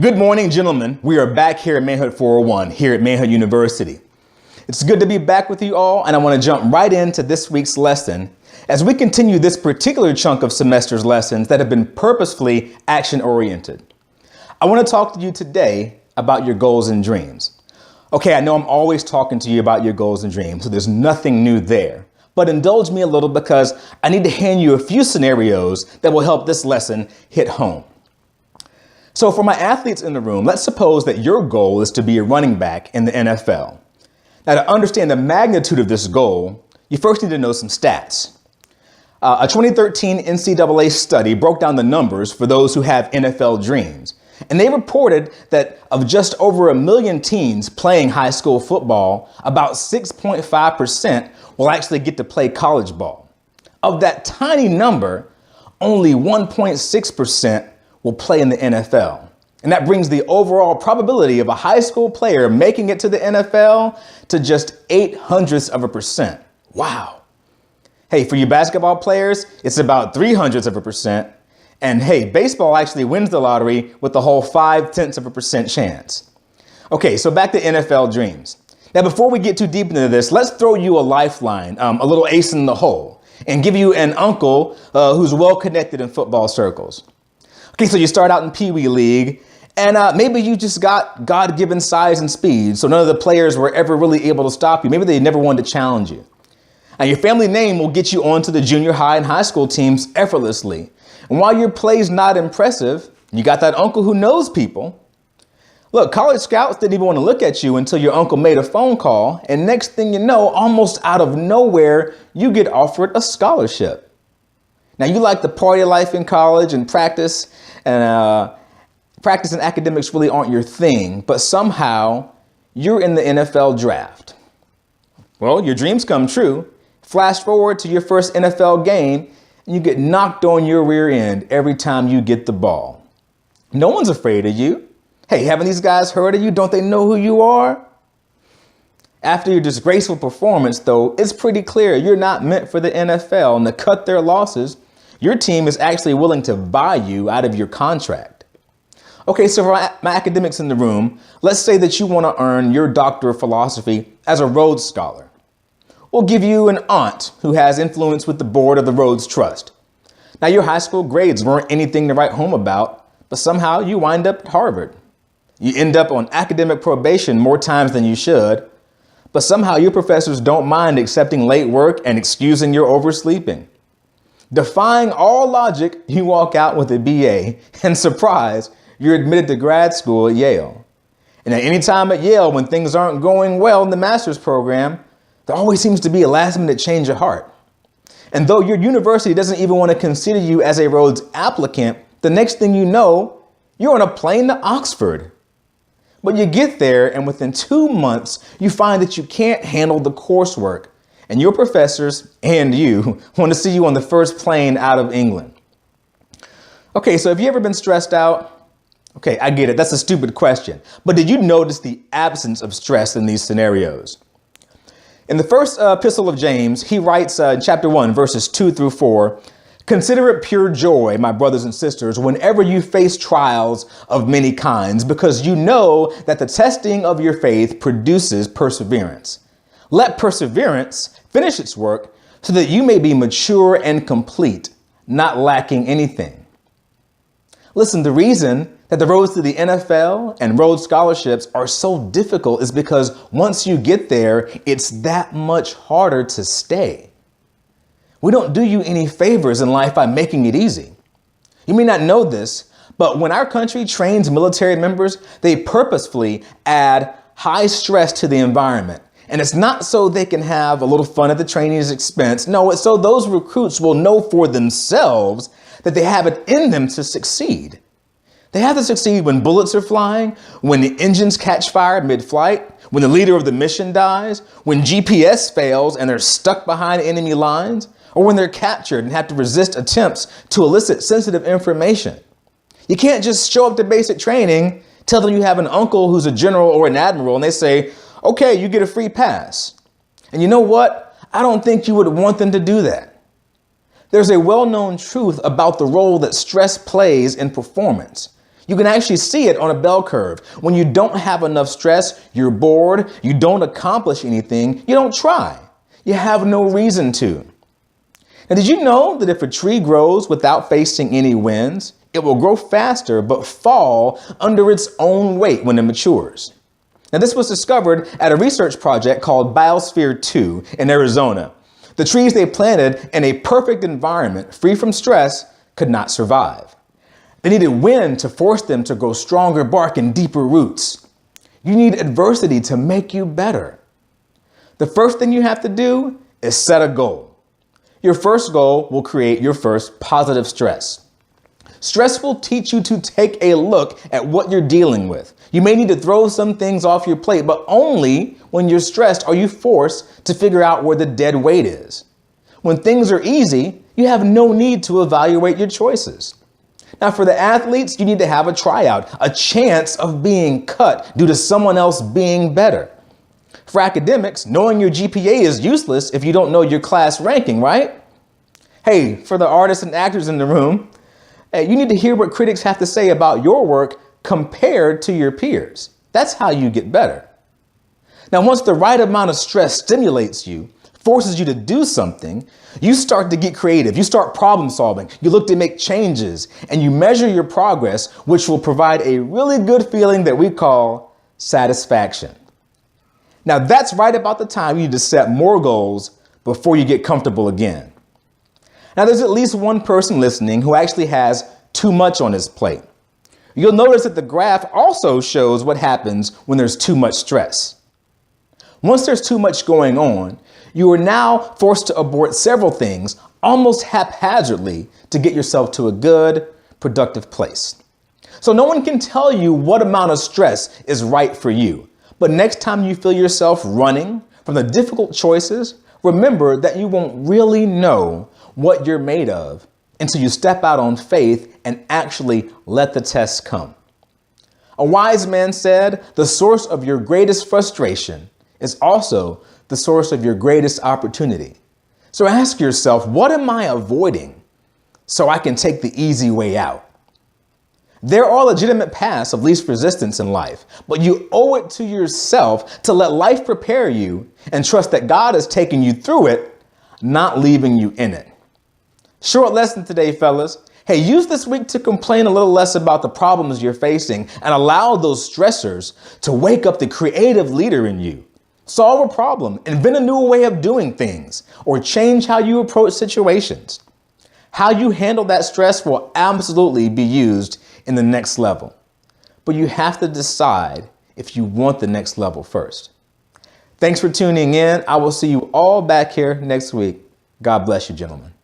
Good morning, gentlemen. We are back here at Manhood 401, here at Manhood University. It's good to be back with you all, and I want to jump right into this week's lesson as we continue this particular chunk of semester's lessons that have been purposefully action-oriented. I want to talk to you today about your goals and dreams. Okay, I know I'm always talking to you about your goals and dreams, so there's nothing new there. But indulge me a little because I need to hand you a few scenarios that will help this lesson hit home. So for my athletes in the room, let's suppose that your goal is to be a running back in the NFL. Now, to understand the magnitude of this goal, you first need to know some stats. A 2013 NCAA study broke down the numbers for those who have NFL dreams. And they reported that of just over 1 million teens playing high school football, about 6.5% will actually get to play college ball. Of that tiny number, only 1.6% will play in the NFL. And that brings the overall probability of a high school player making it to the NFL to just 0.08%. Wow. Hey, for you basketball players, it's about 0.03%. And hey, baseball actually wins the lottery with the whole 0.5% chance. Okay, so back to NFL dreams. Now, before we get too deep into this, let's throw you a lifeline, a little ace in the hole, and give you an uncle who's well connected in football circles. Okay, so you start out in Pee Wee League, and maybe you just got God-given size and speed, so none of the players were ever really able to stop you. Maybe they never wanted to challenge you. Now, your family name will get you onto the junior high and high school teams effortlessly. And while your play's not impressive, you got that uncle who knows people. Look, college scouts didn't even want to look at you until your uncle made a phone call, and next thing you know, almost out of nowhere, you get offered a scholarship. Now, you like the party life in college and practice and academics really aren't your thing, but somehow you're in the NFL draft. Well, your dreams come true. Flash forward to your first NFL game and you get knocked on your rear end every time you get the ball. No one's afraid of you. Hey, haven't these guys heard of you? Don't they know who you are? After your disgraceful performance, though, it's pretty clear you're not meant for the NFL, and to cut their losses, your team is actually willing to buy you out of your contract. Okay, so for my academics in the room, let's say that you want to earn your Doctor of Philosophy as a Rhodes Scholar. We'll give you an aunt who has influence with the board of the Rhodes Trust. Now, your high school grades weren't anything to write home about, but somehow you wind up at Harvard. You end up on academic probation more times than you should, but somehow your professors don't mind accepting late work and excusing your oversleeping. Defying all logic, you walk out with a BA, and surprise, you're admitted to grad school at Yale. And at any time at Yale, when things aren't going well in the master's program, there always seems to be a last-minute change of heart. And though your university doesn't even want to consider you as a Rhodes applicant, the next thing you know, you're on a plane to Oxford. But you get there, and within 2 months, you find that you can't handle the coursework. And your professors and you want to see you on the first plane out of England. Okay, so have you ever been stressed out? Okay, I get it. That's a stupid question. But did you notice the absence of stress in these scenarios? In the first epistle of James, he writes in chapter 1, verses 2 through 4, "Consider it pure joy, my brothers and sisters, whenever you face trials of many kinds, because you know that the testing of your faith produces perseverance. Let perseverance finish its work so that you may be mature and complete, not lacking anything." Listen, the reason that the roads to the NFL and Rhodes scholarships are so difficult is because once you get there, it's that much harder to stay. We don't do you any favors in life by making it easy. You may not know this, but when our country trains military members, they purposefully add high stress to the environment. And it's not so they can have a little fun at the trainee's expense. No, it's so those recruits will know for themselves that they have it in them to succeed. They have to succeed when bullets are flying, when the engines catch fire mid-flight, when the leader of the mission dies, when GPS fails and they're stuck behind enemy lines, or when they're captured and have to resist attempts to elicit sensitive information. You can't just show up to basic training, tell them you have an uncle who's a general or an admiral, and they say, okay, you get a free pass. And you know what? I don't think you would want them to do that. There's a well-known truth about the role that stress plays in performance. You can actually see it on a bell curve. When you don't have enough stress, you're bored, you don't accomplish anything, you don't try. You have no reason to. Now, did you know that if a tree grows without facing any winds, it will grow faster but fall under its own weight when it matures? Now, this was discovered at a research project called Biosphere 2 in Arizona. The trees they planted in a perfect environment, free from stress, could not survive. They needed wind to force them to grow stronger bark and deeper roots. You need adversity to make you better. The first thing you have to do is set a goal. Your first goal will create your first positive stress. Stress will teach you to take a look at what you're dealing with. You may need to throw some things off your plate, but only when you're stressed are you forced to figure out where the dead weight is. When things are easy, you have no need to evaluate your choices. Now, for the athletes, you need to have a tryout, a chance of being cut due to someone else being better. For academics, knowing your GPA is useless if you don't know your class ranking, right? Hey, for the artists and actors in the room, you need to hear what critics have to say about your work compared to your peers. That's how you get better. Now, once the right amount of stress stimulates you, forces you to do something, you start to get creative. You start problem solving. You look to make changes and you measure your progress, which will provide a really good feeling that we call satisfaction. Now, that's right about the time you need to set more goals before you get comfortable again. Now, there's at least one person listening who actually has too much on his plate. You'll notice that the graph also shows what happens when there's too much stress. Once there's too much going on, you are now forced to abort several things almost haphazardly to get yourself to a good, productive place. So no one can tell you what amount of stress is right for you. But next time you feel yourself running from the difficult choices, remember that you won't really know what you're made of until you step out on faith and actually let the test come. A wise man said, the source of your greatest frustration is also the source of your greatest opportunity. So ask yourself, what am I avoiding so I can take the easy way out? There are legitimate paths of least resistance in life, but you owe it to yourself to let life prepare you and trust that God is taking you through it, not leaving you in it. Short lesson today, fellas. Hey, use this week to complain a little less about the problems you're facing and allow those stressors to wake up the creative leader in you. Solve a problem, invent a new way of doing things, or change how you approach situations. How you handle that stress will absolutely be used in the next level. But you have to decide if you want the next level first. Thanks for tuning in. I will see you all back here next week. God bless you, gentlemen.